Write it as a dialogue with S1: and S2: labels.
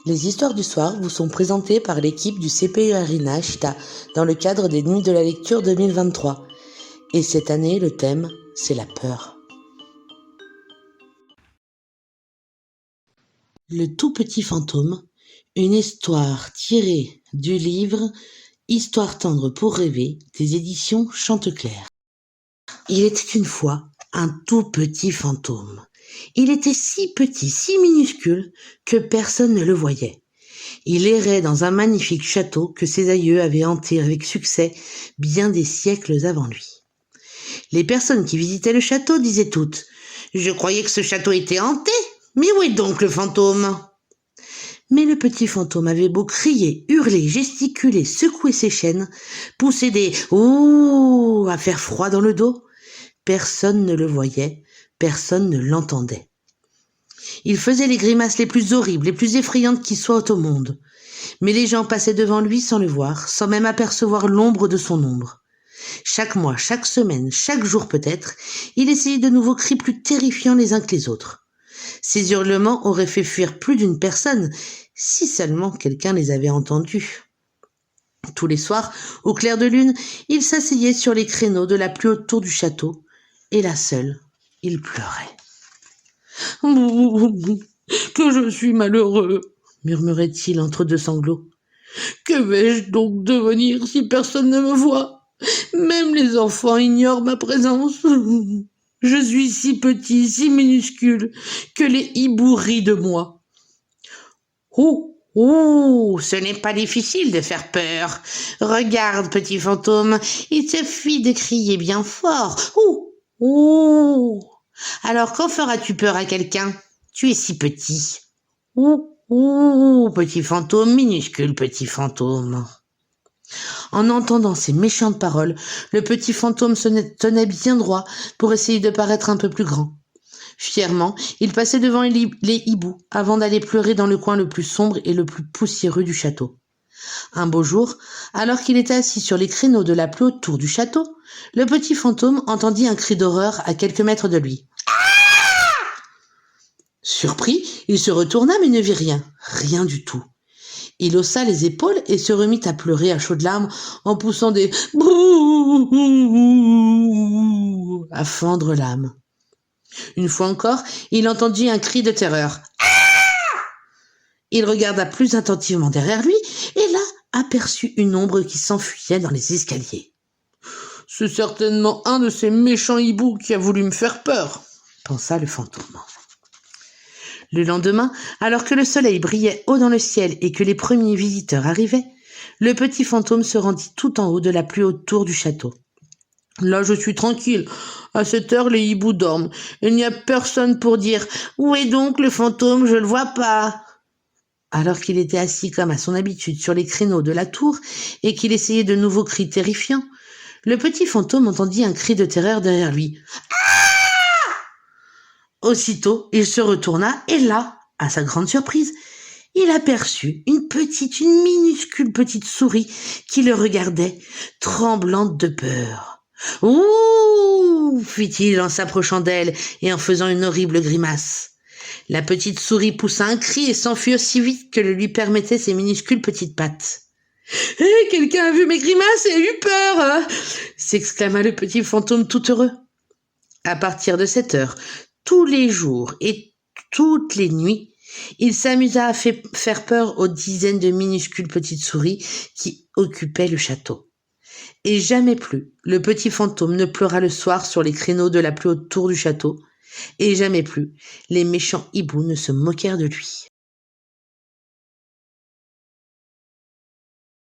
S1: Les histoires du soir vous sont présentées par l'équipe du CPE Arena Chita dans le cadre des Nuits de la Lecture 2023. Et cette année, le thème, c'est la peur. Le tout petit fantôme, une histoire tirée du livre Histoire tendre pour rêver des éditions Chanteclair. Il était une fois un tout petit fantôme. Il était si petit, si minuscule, que personne ne le voyait. Il errait dans un magnifique château que ses aïeux avaient hanté avec succès bien des siècles avant lui. Les personnes qui visitaient le château disaient toutes « Je croyais que ce château était hanté, mais où est donc le fantôme ?» Mais le petit fantôme avait beau crier, hurler, gesticuler, secouer ses chaînes, pousser des « ouh » à faire froid dans le dos, personne ne le voyait, personne ne l'entendait. Il faisait les grimaces les plus horribles, les plus effrayantes qui soient au monde. Mais les gens passaient devant lui sans le voir, sans même apercevoir l'ombre de son ombre. Chaque mois, chaque semaine, chaque jour peut-être, il essayait de nouveaux cris plus terrifiants les uns que les autres. Ces hurlements auraient fait fuir plus d'une personne, si seulement quelqu'un les avait entendus. Tous les soirs, au clair de lune, il s'asseyait sur les créneaux de la plus haute tour du château, et là seul, il pleurait. « Que je suis malheureux !» murmurait-il entre deux sanglots. « Que vais-je donc devenir si personne ne me voit ? Même les enfants ignorent ma présence. Je suis si petit, si minuscule, que les hiboux rient de moi. »« Ouh, ce n'est pas difficile de faire peur. Regarde, petit fantôme, il suffit de crier bien fort. Ouh. Alors quand feras-tu peur à quelqu'un ? Tu es si petit. Ouh, petit fantôme, minuscule petit fantôme. » En entendant ces méchantes paroles, le petit fantôme se tenait bien droit pour essayer de paraître un peu plus grand. Fièrement, il passait devant les hiboux avant d'aller pleurer dans le coin le plus sombre et le plus poussiéreux du château. Un beau jour, alors qu'il était assis sur les créneaux de la plus haute tour du château, le petit fantôme entendit un cri d'horreur à quelques mètres de lui. Surpris, il se retourna mais ne vit rien du tout. Il haussa les épaules et se remit à pleurer à chaudes larmes en poussant des « brouh » à fendre l'âme. Une fois encore, il entendit un cri de terreur. Il regarda plus attentivement derrière lui et là aperçut une ombre qui s'enfuyait dans les escaliers. « C'est certainement un de ces méchants hiboux qui a voulu me faire peur, » pensa le fantôme. Le lendemain, alors que le soleil brillait haut dans le ciel et que les premiers visiteurs arrivaient, le petit fantôme se rendit tout en haut de la plus haute tour du château. « Là, je suis tranquille. À cette heure, les hiboux dorment. Il n'y a personne pour dire « Où est donc le fantôme ? Je le vois pas !» Alors qu'il était assis comme à son habitude sur les créneaux de la tour et qu'il essayait de nouveaux cris terrifiants, le petit fantôme entendit un cri de terreur derrière lui. Aussitôt, il se retourna et là, à sa grande surprise, il aperçut une minuscule petite souris qui le regardait, tremblante de peur. « Ouh » fit-il en s'approchant d'elle et en faisant une horrible grimace. La petite souris poussa un cri et s'enfuit aussi vite que le lui permettaient ses minuscules petites pattes. « Hé, quelqu'un a vu mes grimaces et a eu peur !» s'exclama le petit fantôme tout heureux. À partir de cette heure, tous les jours et toutes les nuits, il s'amusa à faire peur aux dizaines de minuscules petites souris qui occupaient le château. Et jamais plus, le petit fantôme ne pleura le soir sur les créneaux de la plus haute tour du château, et jamais plus, les méchants hiboux ne se moquèrent de lui.